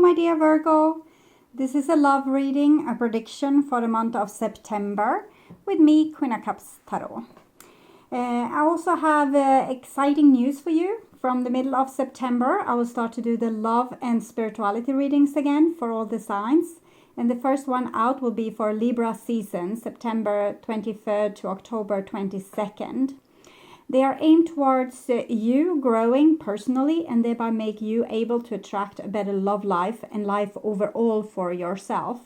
my dear Virgo. This is a love reading, a prediction for the month of September with me, Queen of Cups Tarot. I also have exciting news for you. From the middle of September, I will start to do the love and spirituality readings again for all the signs. And the first one out will be for Libra season, September 23rd to October 22nd. They are aimed towards you growing personally and thereby make you able to attract a better love life and life overall for yourself.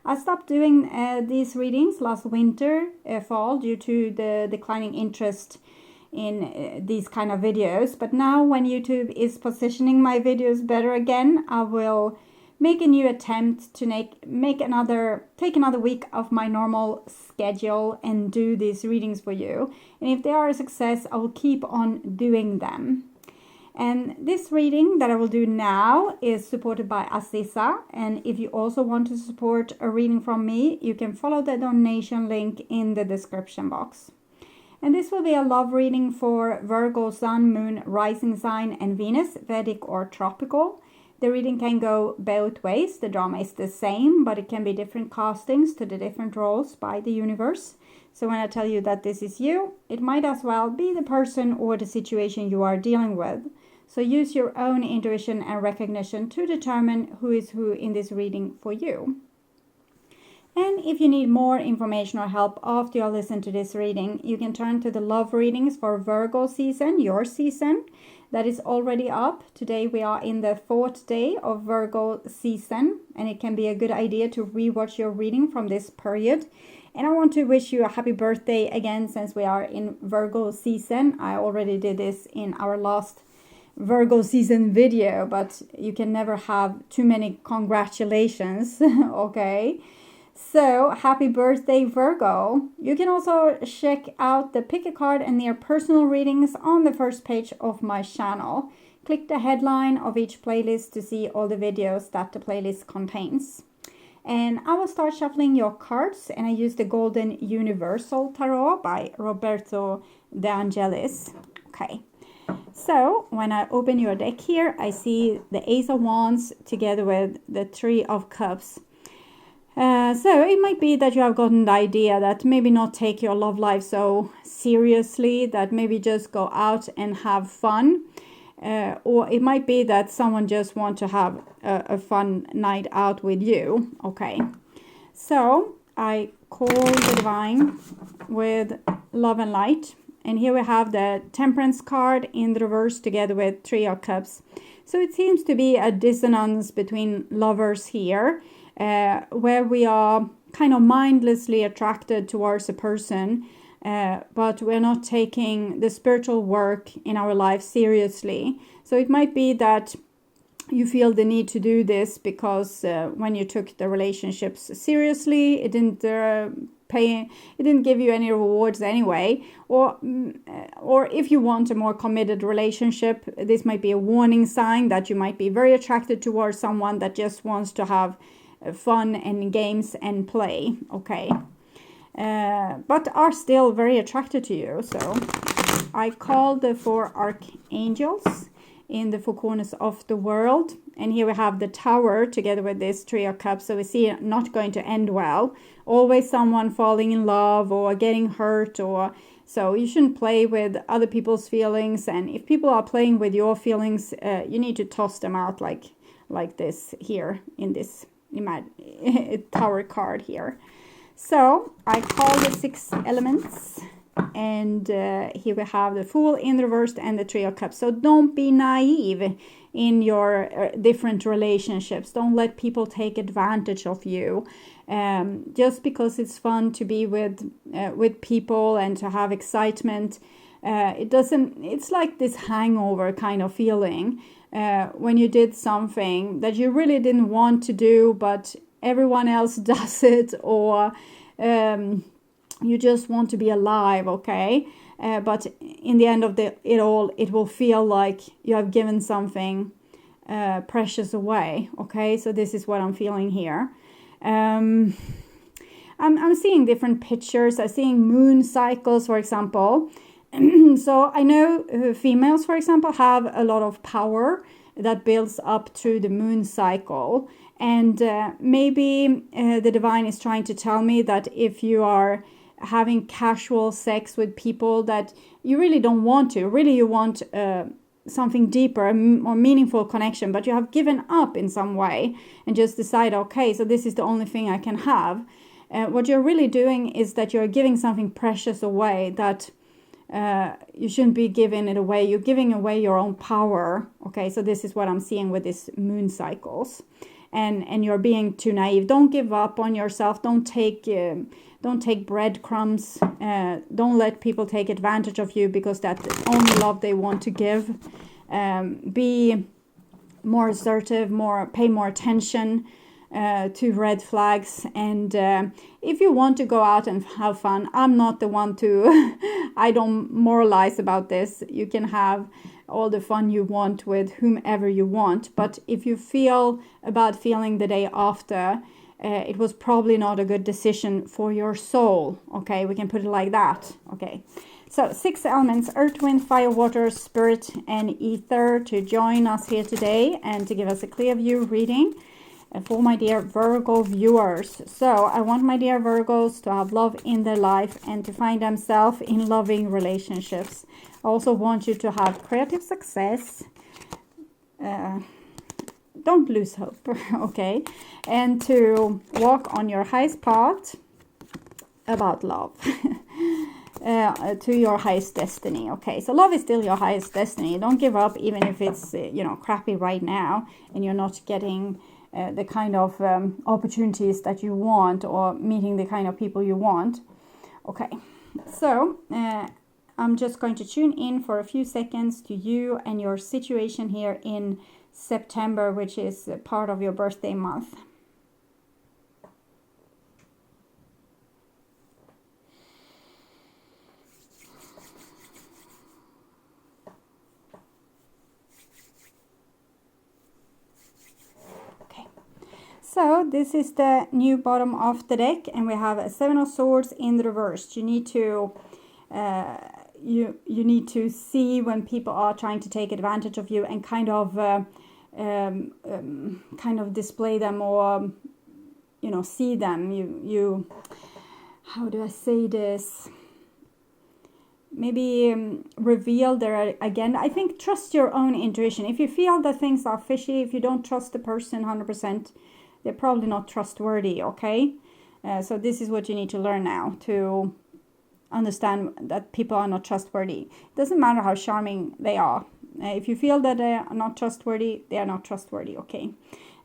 I stopped doing these readings last winter, fall, due to the declining interest in these kind of videos. But now when YouTube is positioning my videos better again, I will make a new attempt to take another week of my normal schedule and do these readings for you. And if they are a success, I will keep on doing them. And this reading that I will do now is supported by Aziza. And if you also want to support a reading from me, you can follow the donation link in the description box. And this will be a love reading for Virgo, Sun, Moon, Rising Sign, and Venus, Vedic or Tropical. The reading can go both ways. The drama is the same, but it can be different castings to the different roles by the universe. So when I tell you that this is you, it might as well be the person or the situation you are dealing with. So use your own intuition and recognition to determine who is who in this reading for you. And if you need more information or help after you listen to this reading, you can turn to the love readings for Virgo season, your season. That is already up. Today we are in the 4th day of Virgo season, and it can be a good idea to rewatch your reading from this period. And I want to wish you a happy birthday again, since we are in Virgo season. I already did this in our last Virgo season video, but you can never have too many congratulations, okay? So, happy birthday, Virgo. You can also check out the pick a card and their personal readings on the first page of my channel. Click the headline of each playlist to see all the videos that the playlist contains. And I will start shuffling your cards, and I use the Golden Universal Tarot by Roberto De Angelis. Okay. So, when I open your deck here, I see the Ace of Wands together with the Three of Cups. So it might be that you have gotten the idea that maybe not take your love life so seriously, that maybe just go out and have fun. Or it might be that someone just want to have a fun night out with you. Okay, so I call the Divine with Love and Light. And here we have the Temperance card in the reverse together with Three of Cups. So it seems to be a dissonance between lovers here. Where we are kind of mindlessly attracted towards a person, but we're not taking the spiritual work in our life seriously. So it might be that you feel the need to do this because when you took the relationships seriously, it didn't give you any rewards anyway. Or if you want a more committed relationship, this might be a warning sign that you might be very attracted towards someone that just wants to have fun and games and play, okay, but are still very attracted to you. So I call the 4 archangels in the 4 corners of the world, and here we have the Tower together with this Three of Cups. So we see it not going to end well. Always someone falling in love or getting hurt, or so you shouldn't play with other people's feelings. And if people are playing with your feelings, you need to toss them out like this here in this Tower card here. So I call the 6 elements, and here we have the Fool in the reverse and the Three of Cups. So don't be naive in your different relationships. Don't let people take advantage of you. Just because it's fun to be with people and to have excitement, it's like this hangover kind of feeling. When you did something that you really didn't want to do, but everyone else does it, or you just want to be alive, okay? But in the end of it all, it will feel like you have given something precious away, okay? So this is what I'm feeling here. I'm seeing different pictures. I'm seeing moon cycles, for example. So I know females, for example, have a lot of power that builds up through the moon cycle. And maybe the divine is trying to tell me that if you are having casual sex with people that you really don't want to, really you want something deeper, a more meaningful connection, but you have given up in some way and just decide, okay, so this is the only thing I can have. What you're really doing is that you're giving something precious away that you shouldn't be giving it away. You're giving away your own power. Okay, so this is what I'm seeing with these moon cycles. And you're being too naive. Don't give up on yourself. Don't take breadcrumbs. Don't let people take advantage of you because that's the only love they want to give. Be more assertive, pay more attention to red flags. And if you want to go out and have fun, I'm not the one to, I don't moralize about this. You can have all the fun you want with whomever you want. But if you feel a bad feeling the day after, it was probably not a good decision for your soul. Okay, we can put it like that. Okay, so 6 elements: earth, wind, fire, water, spirit, and ether to join us here today and to give us a clear view reading for my dear Virgo viewers. So I want my dear Virgos to have love in their life and to find themselves in loving relationships. I also want you to have creative success. Don't lose hope, okay? And to walk on your highest path about love. To your highest destiny. Okay, so love is still your highest destiny. Don't give up even if it's crappy right now and you're not getting the kind of opportunities that you want or meeting the kind of people you want. Okay, so I'm just going to tune in for a few seconds to you and your situation here in September, which is part of your birthday month. So this is the new bottom of the deck, and we have a 7 of Swords in the reverse. You need to you need to see when people are trying to take advantage of you and kind of display them or see them. You how do I say this? Maybe reveal their again. I think trust your own intuition. If you feel that things are fishy, if you don't trust the person 100%. They're probably not trustworthy, okay? So this is what you need to learn now, to understand that people are not trustworthy. It doesn't matter how charming they are. If you feel that they are not trustworthy, they are not trustworthy, okay?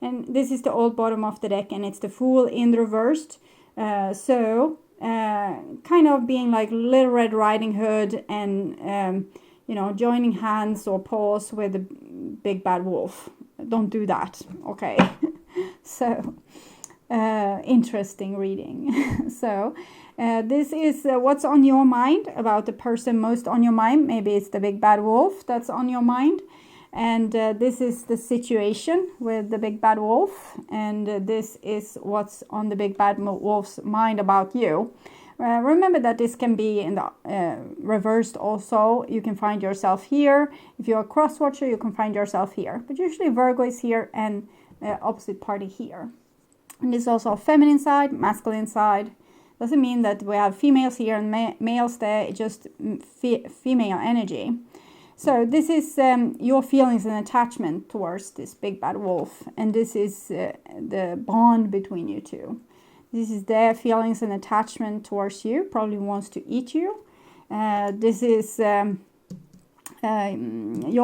And this is the old bottom of the deck, and it's the Fool in the reversed. So kind of being like Little Red Riding Hood and, joining hands or paws with the big bad wolf. Don't do that, okay? So, interesting reading. So, this is what's on your mind about the person most on your mind. Maybe it's the big bad wolf that's on your mind. And this is the situation with the big bad wolf. And this is what's on the big bad wolf's mind about you. Remember that this can be in the reversed also. You can find yourself here. If you're a cross watcher, you can find yourself here. But usually Virgo is here and opposite party here. And this is also a feminine side, masculine side. Doesn't mean that we have females here and males there. It's just female energy. So this is your feelings and attachment towards this big bad wolf. And this is the bond between you two. This is their feelings and attachment towards you. Probably wants to eat you. This is your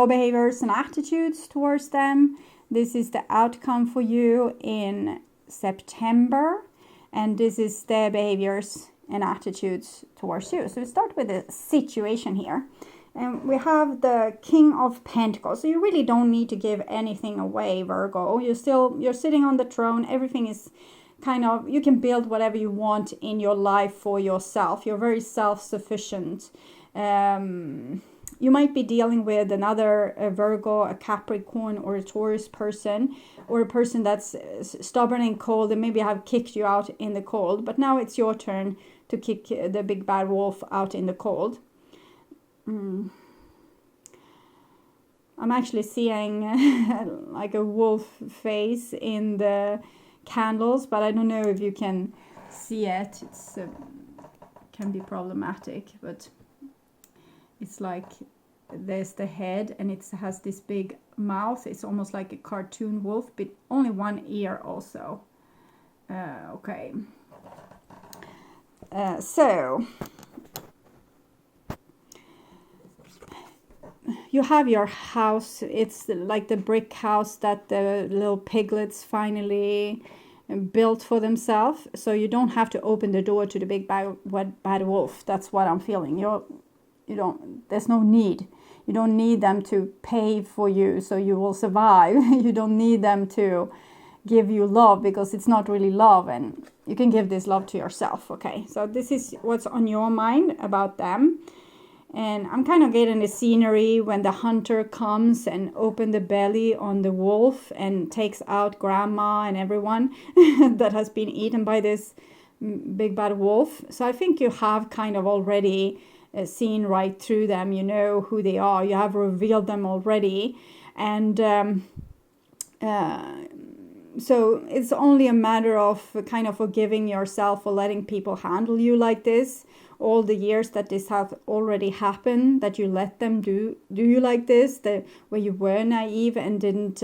behaviors and attitudes towards them. This is the outcome for you in September. And this is their behaviors and attitudes towards you. So we start with the situation here. And we have the King of Pentacles. So you really don't need to give anything away, Virgo. You're sitting on the throne. Everything is kind of, you can build whatever you want in your life for yourself. You're very self-sufficient. You might be dealing with another Virgo, a Capricorn, or a Taurus person, or a person that's stubborn and cold and maybe have kicked you out in the cold. But now it's your turn to kick the big bad wolf out in the cold. I'm actually seeing like a wolf face in the candles, but I don't know if you can see it. It's can be problematic, but it's like there's the head and it has this big mouth. It's almost like a cartoon wolf, but only one ear also. Okay. So you have your house. It's like the brick house that the little piglets finally built for themselves. So you don't have to open the door to the big bad wolf. That's what I'm feeling. There's no need. You don't need them to pay for you so you will survive. You don't need them to give you love, because it's not really love, and you can give this love to yourself. Okay, so this is what's on your mind about them. And I'm kind of getting the scenery when the hunter comes and open the belly on the wolf and takes out grandma and everyone that has been eaten by this big bad wolf. So I think you have kind of already seen right through them. You know who they are. You have revealed them already. And so it's only a matter of kind of forgiving yourself for letting people handle you like this. All the years that this has already happened, that you let them do you like this, where you were naive and didn't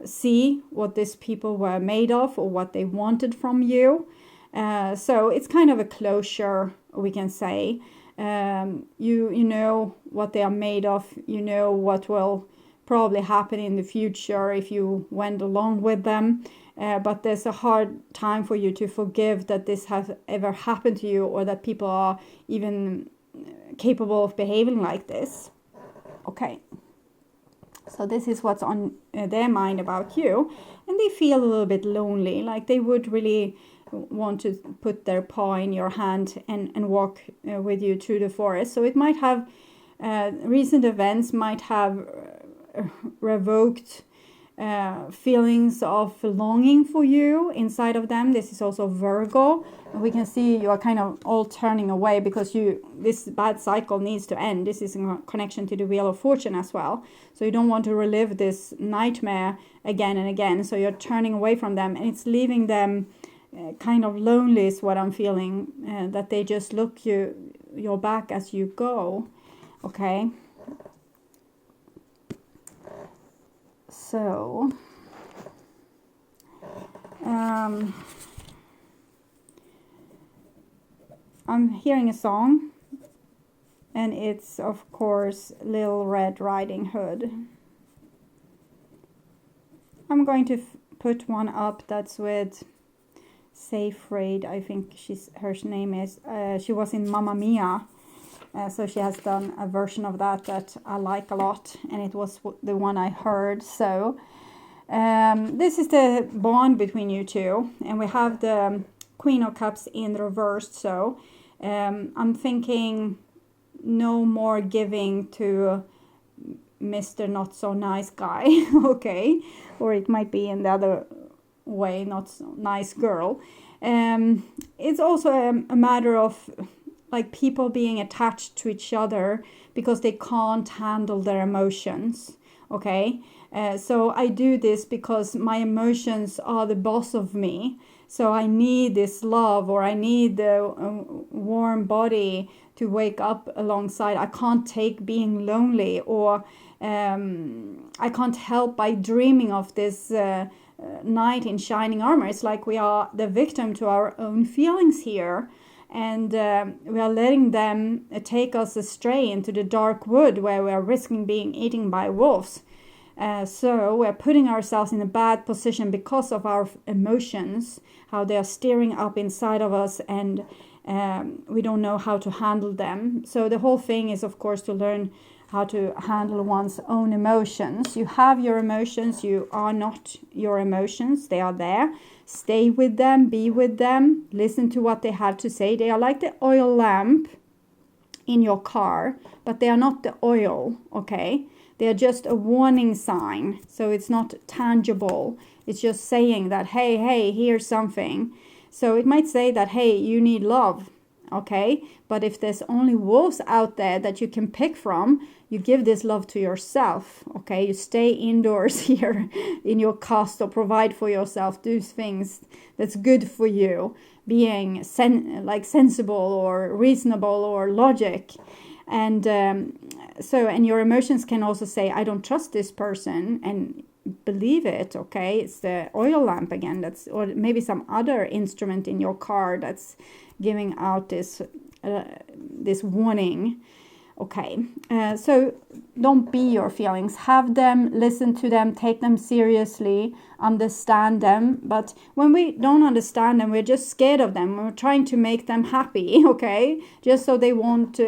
see what these people were made of or what they wanted from you. So it's kind of a closure, we can say. You know what they are made of. You know what will probably happen in the future if you went along with them. But there's a hard time for you to forgive that this has ever happened to you, or that people are even capable of behaving like this. Okay. So this is what's on their mind about you. And they feel a little bit lonely, like they would really want to put their paw in your hand and walk with you through the forest. So it might have, recent events might have revoked feelings of longing for you inside of them. This is also Virgo. We can see you are kind of all turning away because this bad cycle needs to end. This is in connection to the Wheel of Fortune as well. So you don't want to relive this nightmare again and again. So you're turning away from them, and it's leaving them kind of lonely is what I'm feeling. That they just look your back as you go. Okay. So, I'm hearing a song, and it's of course Little Red Riding Hood. I'm going to put one up that's with SEYFRIED. I think her name is. She was in Mamma Mia. So she has done a version of that I like a lot, and it was the one I heard. So this is the bond between you two, and we have the Queen of Cups in reversed. So I'm thinking no more giving to Mr. Not So Nice Guy, okay? Or it might be in the other way, not so nice girl. It's also a matter of like people being attached to each other because they can't handle their emotions, okay? So I do this because my emotions are the boss of me. So I need this love, or I need the warm body to wake up alongside. I can't take being lonely, or I can't help by dreaming of this knight in shining armor. It's like we are the victim to our own feelings here. And we are letting them take us astray into the dark wood where we are risking being eaten by wolves. So we're putting ourselves in a bad position because of our emotions, how they are stirring up inside of us, and we don't know how to handle them. So the whole thing is, of course, to learn how to handle one's own emotions. You have your emotions. You are not your emotions. They are there. Stay with them, be with them, listen to what they have to say. They are like the oil lamp in your car, but they are not the oil, okay? They are just a warning sign, so it's not tangible. It's just saying that, hey, here's something. So it might say that, hey, you need love. okay? But if there's only wolves out there that you can pick from, you give this love to yourself, okay? You stay indoors here in your cast or provide for yourself, do things that's good for you, being sensible or reasonable or logic. And and your emotions can also say, I don't trust this person, and believe it, okay? It's the oil lamp again, or maybe some other instrument in your car that's giving out this warning. Okay, so don't be your feelings. Have them, listen to them, take them seriously, understand them. But when we don't understand them, we're just scared of them. We're trying to make them happy, okay? Just so they won't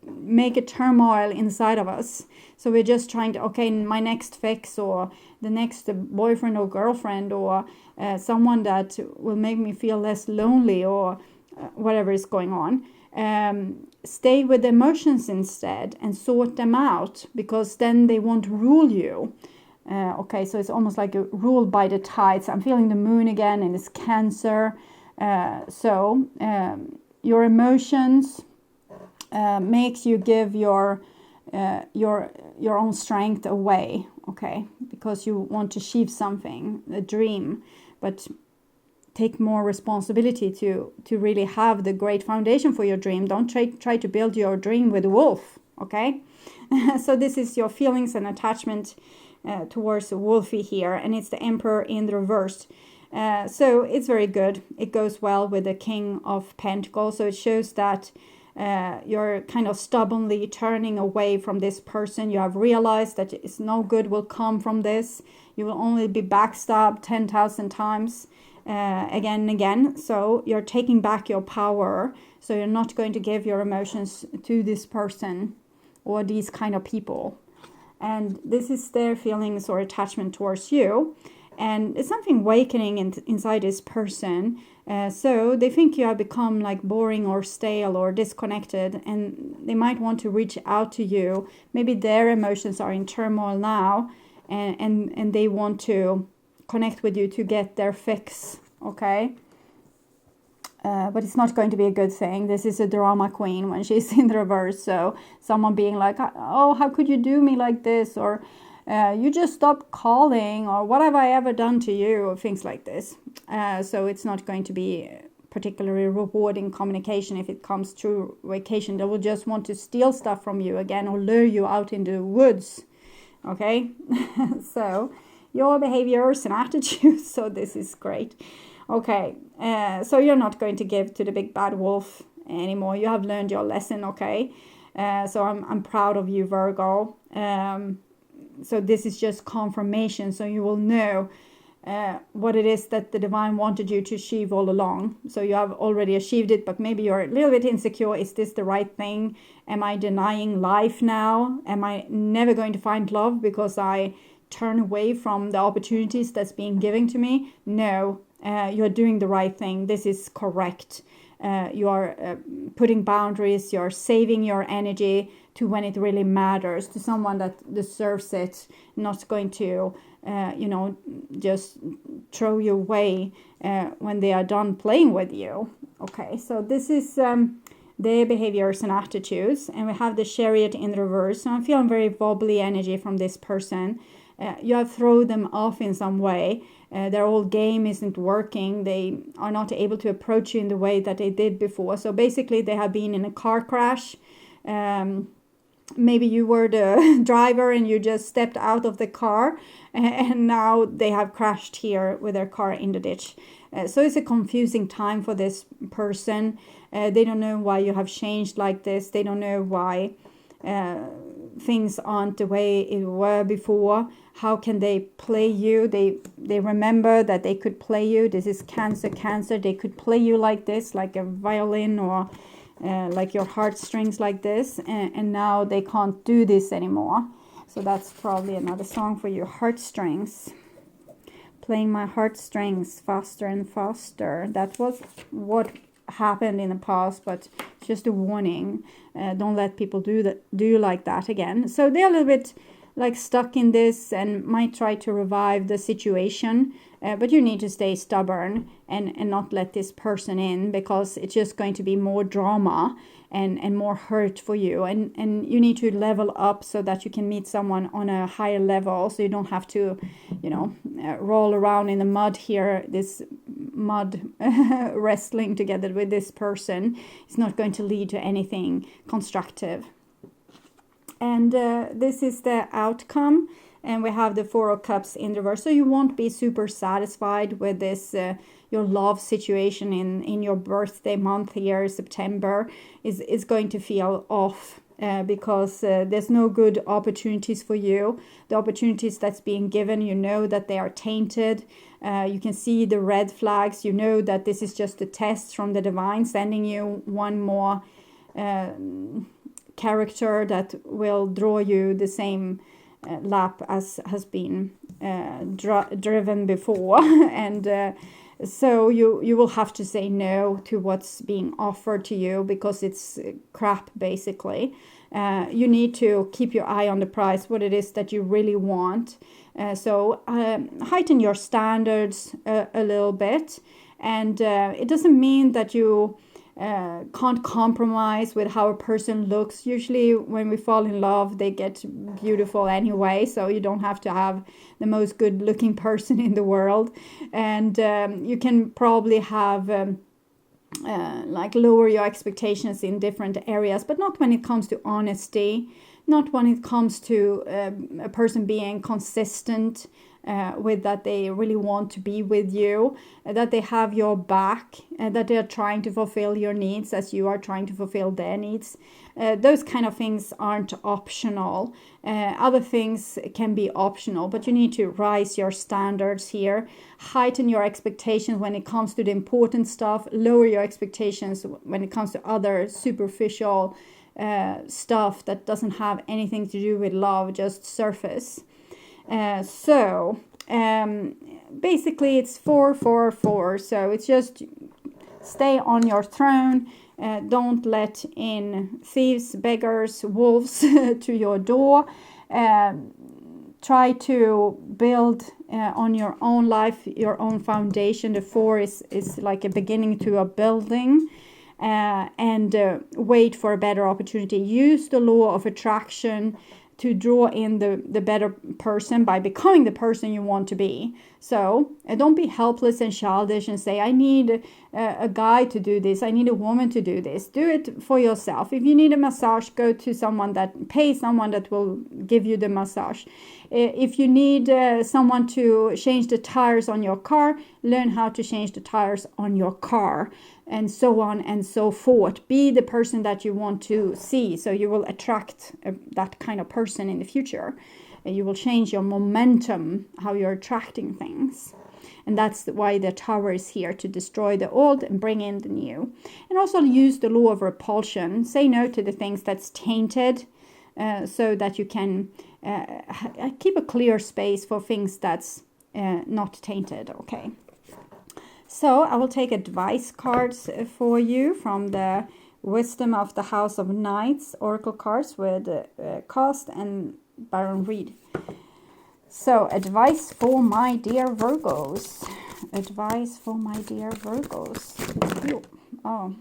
make a turmoil inside of us. So we're just trying to, okay, my next fix, or the next boyfriend or girlfriend, or someone that will make me feel less lonely, or whatever is going on. Stay with the emotions instead and sort them out, because then they won't rule you. Okay, so it's almost like a rule by the tides. I'm feeling the moon again, and it's Cancer. Your emotions makes you give your own strength away, okay, because you want to achieve something, a dream, but take more responsibility to really have the great foundation for your dream. Don't try to build your dream with a wolf, okay? So this is your feelings and attachment towards a wolfie here, and it's the Emperor in the reverse. So it's very good. It goes well with the King of Pentacles. So it shows that you're kind of stubbornly turning away from this person. You have realized that it's no good will come from this. You will only be backstabbed 10,000 times. Again and again. So you're taking back your power. So you're not going to give your emotions to this person or these kind of people. And this is their feelings or attachment towards you. And it's something awakening inside this person. So they think you have become like boring or stale or disconnected, and they might want to reach out to you. Maybe their emotions are in turmoil now, and they want to connect with you to get their fix, okay? But it's not going to be a good thing. This is a drama queen when she's in the reverse. So someone being like, oh, how could you do me like this? Or you just stopped calling, or what have I ever done to you? Or things like this. So it's not going to be particularly rewarding communication if it comes to vacation. They will just want to steal stuff from you again or lure you out in the woods, okay? So your behaviors and attitudes. So this is great. Okay, so you're not going to give to the big bad wolf anymore. You have learned your lesson, okay? So I'm proud of you, Virgo. So this is just confirmation. So you will know what it is that the divine wanted you to achieve all along. So you have already achieved it, but maybe you're a little bit insecure. Is this the right thing? Am I denying life now? Am I never going to find love because I turn away from the opportunities that's being given to me? No, you're doing the right thing. This is correct. You are putting boundaries. You're saving your energy to when it really matters, to someone that deserves it, not going to, just throw you away when they are done playing with you. Okay, so this is their behaviors and attitudes. And we have the Chariot in reverse. So I'm feeling very wobbly energy from this person. You have thrown them off in some way. Their old game isn't working. They are not able to approach you in the way that they did before. So basically they have been in a car crash. Maybe you were the driver and you just stepped out of the car, and now they have crashed here with their car in the ditch. So it's a confusing time for this person. They don't know why you have changed like this. They don't know why things aren't the way it were before. How can they play you? They remember that they could play you. This is Cancer. They could play you like this, like a violin, or like your heartstrings like this, and now they can't do this anymore. So that's probably another song for your heartstrings. Playing my heartstrings faster and faster. That was what happened in the past, but just a warning. Don't let people do like that again. So they're a little bit like stuck in this and might try to revive the situation. But you need to stay stubborn and not let this person in, because it's just going to be more drama and more hurt for you. And you need to level up so that you can meet someone on a higher level, so you don't have to, roll around in the mud here, this mud wrestling together with this person. It's not going to lead to anything constructive. And this is the outcome. And we have the Four of Cups in reverse. So you won't be super satisfied with this, your love situation in your birthday month here, September, is going to feel off. Because there's no good opportunities for you. The opportunities that's being given, you know that they are tainted. You can see the red flags. You know that this is just a test from the divine, sending you one more character that will draw you the same lap as has been driven before. And so you will have to say no to what's being offered to you, because it's crap, basically. You need to keep your eye on the prize, what it is that you really want. So heighten your standards a little bit. And it doesn't mean that you can't compromise with how a person looks. Usually when we fall in love, they get beautiful anyway, so you don't have to have the most good looking person in the world. And you can probably have like lower your expectations in different areas, but not when it comes to honesty, not when it comes to a person being consistent with that they really want to be with you, that they have your back, that they are trying to fulfill your needs as you are trying to fulfill their needs. Those kind of things aren't optional. Other things can be optional, but you need to rise your standards here, heighten your expectations when it comes to the important stuff, lower your expectations when it comes to other superficial stuff that doesn't have anything to do with love, just surface. So basically it's 4, 4, 4. So it's just stay on your throne. Don't let in thieves, beggars, wolves to your door. Try to build on your own life, your own foundation. The 4 is like a beginning to a building. And wait for a better opportunity. Use the law of attraction to draw in the better person by becoming the person you want to be. So don't be helpless and childish and say, I need a guy to do this, I need a woman to do this. Do it for yourself. If you need a massage, go to someone that pays someone that will give you the massage. If you need someone to change the tires on your car, learn how to change the tires on your car, and so on and so forth. Be the person that you want to see, so you will attract that kind of person in the future. You will change your momentum, how you're attracting things. And that's why the Tower is here, to destroy the old and bring in the new. And also use the law of repulsion. Say no to the things that's tainted, so that you can keep a clear space for things that's not tainted. Okay. So I will take advice cards for you from the Wisdom of the House of Knights Oracle cards with Cost and Baron Reed. So advice for my dear Virgos. Advice for my dear Virgos. Ew. Oh,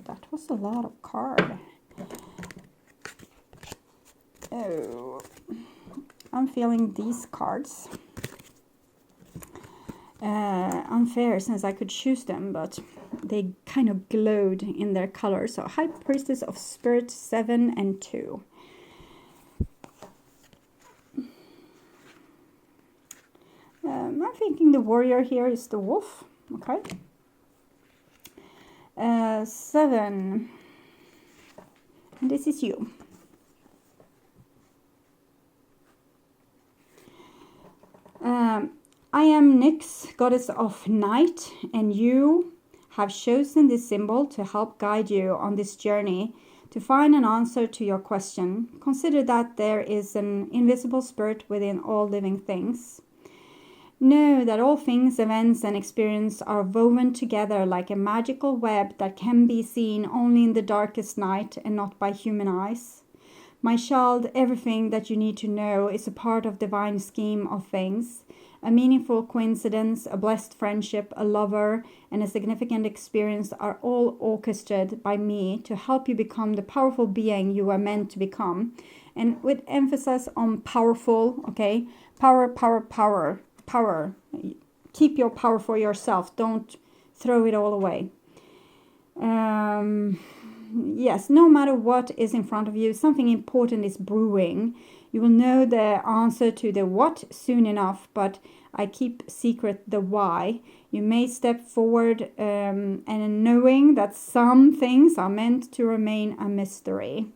that was a lot of card. Oh, I'm feeling these cards. Unfair, since I could choose them, but they kind of glowed in their color. So High Priestess of Spirit, 7 and 2. I'm thinking the warrior here is the wolf. Okay. 7. And this is you. I am Nyx, goddess of night, and you have chosen this symbol to help guide you on this journey to find an answer to your question. Consider that there is an invisible spirit within all living things. Know that all things, events, and experience are woven together like a magical web that can be seen only in the darkest night and not by human eyes. My child, everything that you need to know is a part of divine scheme of things. A meaningful coincidence, a blessed friendship, a lover, and a significant experience are all orchestrated by me to help you become the powerful being you are meant to become. And with emphasis on powerful, okay? Power, power, power, power. Keep your power for yourself. Don't throw it all away. Yes, no matter what is in front of you, something important is brewing. You will know the answer to the what soon enough, but I keep secret the why. You may step forward and knowing that some things are meant to remain a mystery.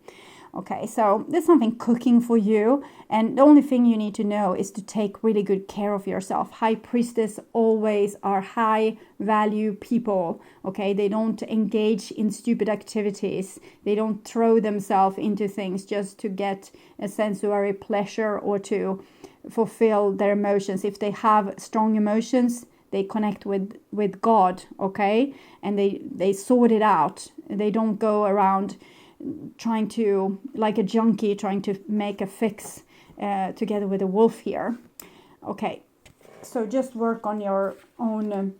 Okay, so there's something cooking for you, and the only thing you need to know is to take really good care of yourself. High priestess always are high value people, okay? They don't engage in stupid activities. They don't throw themselves into things just to get a sensory pleasure or to fulfill their emotions. If they have strong emotions, they connect with God, okay? And they sort it out. They don't go around trying to, like a junkie, trying to make a fix together with a wolf here. Okay, so just work on your own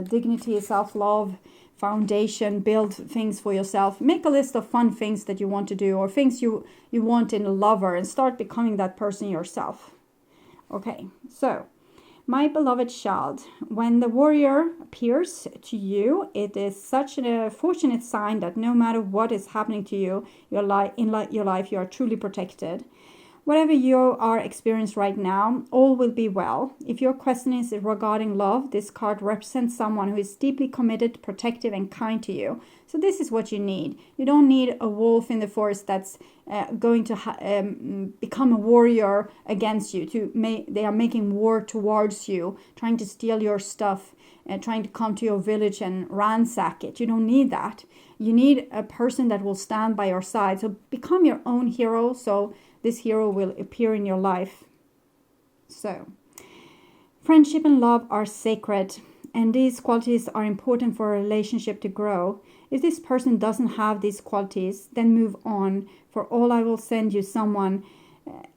dignity, self-love, foundation, build things for yourself. Make a list of fun things that you want to do or things you want in a lover and start becoming that person yourself. Okay, so my beloved child, when the warrior appears to you, it is such a fortunate sign that no matter what is happening to you, your life, you are truly protected. Whatever you are experiencing right now, all will be well. If your question is regarding love, this card represents someone who is deeply committed, protective, and kind to you. So this is what you need. You don't need a wolf in the forest that's going to become a warrior against you. They are making war towards you, trying to steal your stuff, trying to come to your village and ransack it. You don't need that. You need a person that will stand by your side. So become your own hero. So this hero will appear in your life. So, friendship and love are sacred, and these qualities are important for a relationship to grow. If this person doesn't have these qualities, then move on. For all, I will send you someone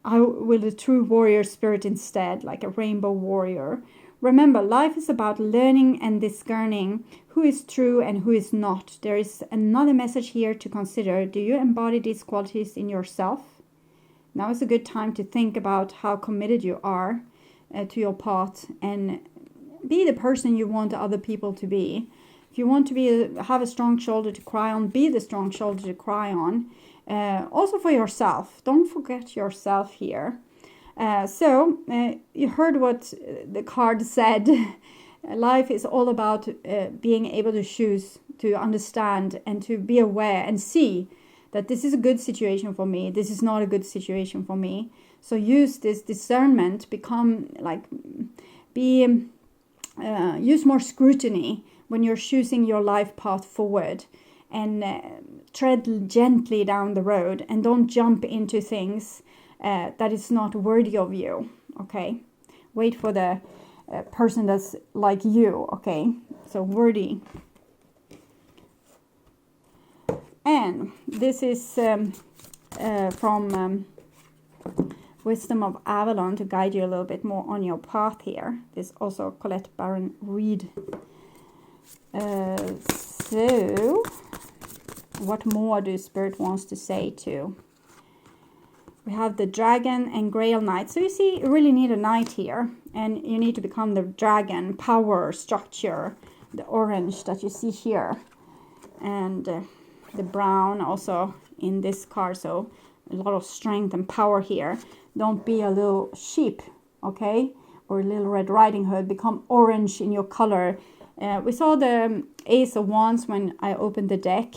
with a true warrior spirit instead, like a rainbow warrior. Remember, life is about learning and discerning who is true and who is not. There is another message here to consider. Do you embody these qualities in yourself? Now is a good time to think about how committed you are to your path and be the person you want other people to be. If you want to have a strong shoulder to cry on, be the strong shoulder to cry on. Also for yourself. Don't forget yourself here. So you heard what the card said. Life is all about being able to choose, to understand, and to be aware and see that this is a good situation for me, this is not a good situation for me. So use this discernment, use more scrutiny when you're choosing your life path forward, and tread gently down the road and don't jump into things that is not worthy of you, okay? Wait for the person that's like you, okay? So worthy. And this is from Wisdom of Avalon to guide you a little bit more on your path here. This also Colette Baron Reed. So, what more do Spirit wants to say to? We have the Dragon and Grail Knight. So you see, you really need a knight here. And you need to become the dragon, power, structure, the orange that you see here. And the brown also in this card, so a lot of strength and power here. Don't be a little sheep, okay, or a little Red Riding Hood. Become orange in your color. We saw the Ace of Wands when I opened the deck,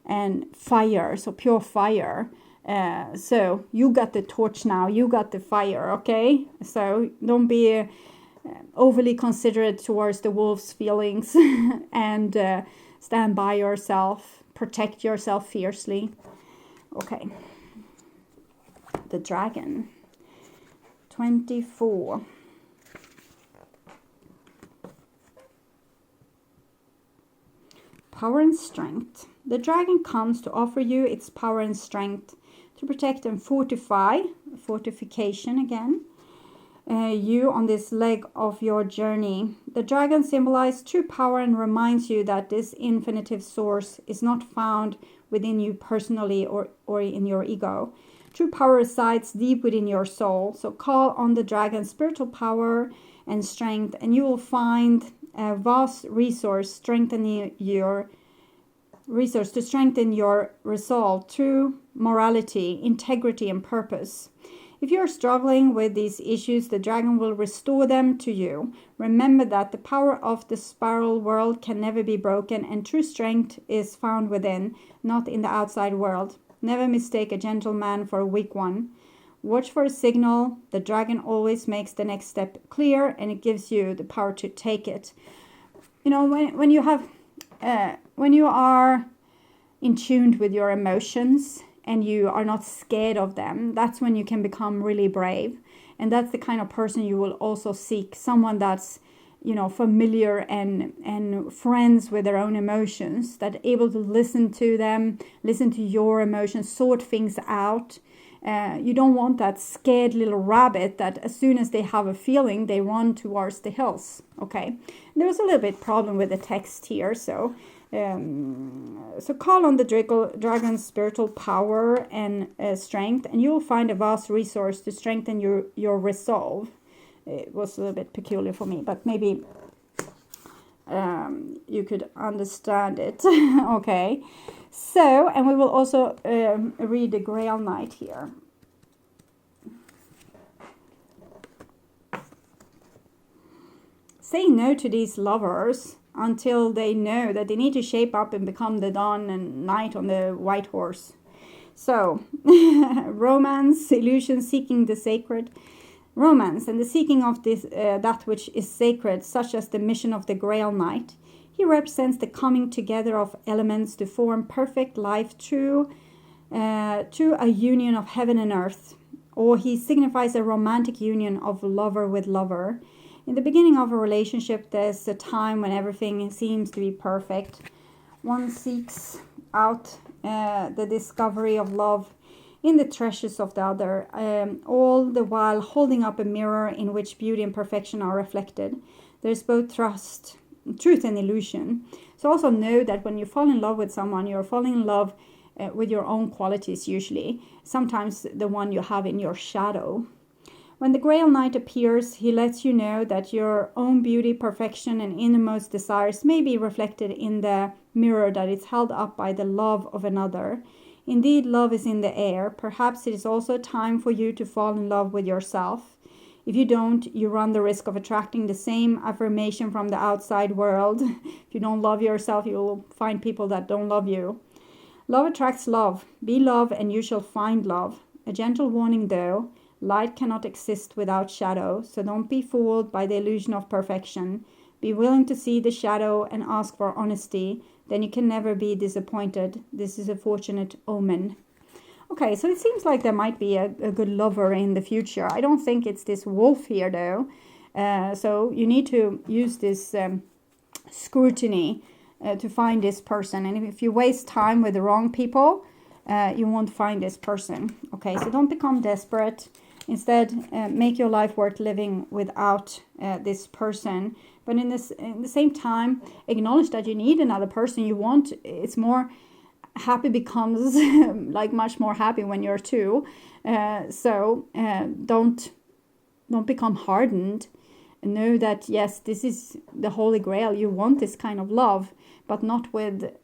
and fire, so pure fire. So you got the torch now, you got the fire, okay? So don't be overly considerate towards the wolf's feelings and stand by yourself. Protect yourself fiercely. Okay. The Dragon. 24. Power and strength. The dragon comes to offer you its power and strength to to protect and fortification again, you on this leg of your journey. The dragon symbolizes true power and reminds you that this infinitive source is not found within you personally or in your ego. True power resides deep within your soul. So call on the dragon's spiritual power and strength, and you will find a vast resource to strengthen your resolve through morality, integrity, and purpose. If you're struggling with these issues, the dragon will restore them to you. Remember that the power of the spiral world can never be broken, and true strength is found within, not in the outside world. Never mistake a gentle man for a weak one. Watch for a signal. The dragon always makes the next step clear, and it gives you the power to take it. You know, when you are in tune with your emotions and you are not scared of them, that's when you can become really brave. And that's the kind of person you will also seek, someone that's, you know, familiar and friends with their own emotions, that able to listen to them, listen to your emotions, sort things out. You don't want that scared little rabbit that as soon as they have a feeling, they run towards the hills. Okay, there was a little bit problem with the text here, so call on the dragon's spiritual power and strength, and you will find a vast resource to strengthen your resolve. It was a little bit peculiar for me, but maybe you could understand it. Okay, so, and we will also read the Grail Knight here. Say no to these lovers until they know that they need to shape up and become the dawn and knight on the white horse. So, romance, illusion, seeking the sacred. Romance and the seeking of this that which is sacred, such as the mission of the Grail Knight. He represents the coming together of elements to form perfect life through a union of heaven and earth. Or he signifies a romantic union of lover with lover. In the beginning of a relationship, there's a time when everything seems to be perfect. One seeks out the discovery of love in the treasures of the other, all the while holding up a mirror in which beauty and perfection are reflected. There's both truth and illusion. So also know that when you fall in love with someone, you're falling in love with your own qualities usually, sometimes the one you have in your shadow. When the Grail Knight appears, he lets you know that your own beauty, perfection, and innermost desires may be reflected in the mirror that is held up by the love of another. Indeed, love is in the air. Perhaps it is also time for you to fall in love with yourself. If you don't, you run the risk of attracting the same affirmation from the outside world. If you don't love yourself, you will find people that don't love you. Love attracts love. Be love and you shall find love. A gentle warning though, light cannot exist without shadow, so don't be fooled by the illusion of perfection. Be willing to see the shadow and ask for honesty. Then you can never be disappointed. This is a fortunate omen. Okay, so it seems like there might be a good lover in the future. I don't think it's this wolf here though. So you need to use this scrutiny to find this person. And if you waste time with the wrong people, you won't find this person. Okay, so don't become desperate. Instead, make your life worth living without this person. But in the same time, acknowledge that you need another person. You want, it's more, happy becomes like much more happy when you're two. So don't become hardened. Know that, yes, this is the Holy Grail. You want this kind of love, but not with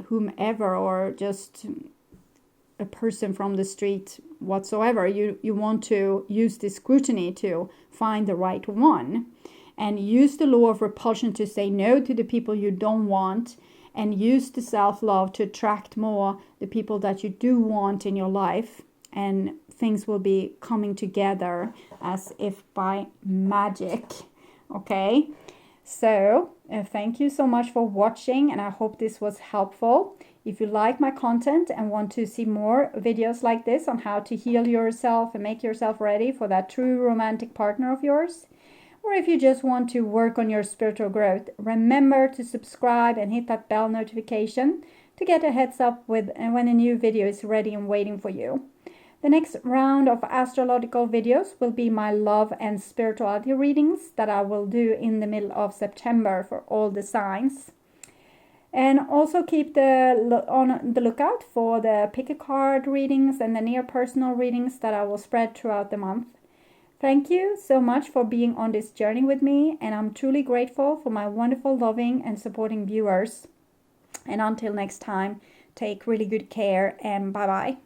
whomever or just a person from the street whatsoever. You want to use this scrutiny to find the right one, and use the law of repulsion to say no to the people you don't want, and use the self-love to attract more the people that you do want in your life, and things will be coming together as if by magic. Okay, so thank you so much for watching, and I hope this was helpful. If you like my content and want to see more videos like this on how to heal yourself and make yourself ready for that true romantic partner of yours, or if you just want to work on your spiritual growth, remember to subscribe and hit that bell notification to get a heads up when a new video is ready and waiting for you. The next round of astrological videos will be my love and spirituality readings that I will do in the middle of September for all the signs. And also keep on the lookout for the pick a card readings and the near personal readings that I will spread throughout the month. Thank you so much for being on this journey with me, and I'm truly grateful for my wonderful, loving and supporting viewers. And until next time, take really good care and bye-bye.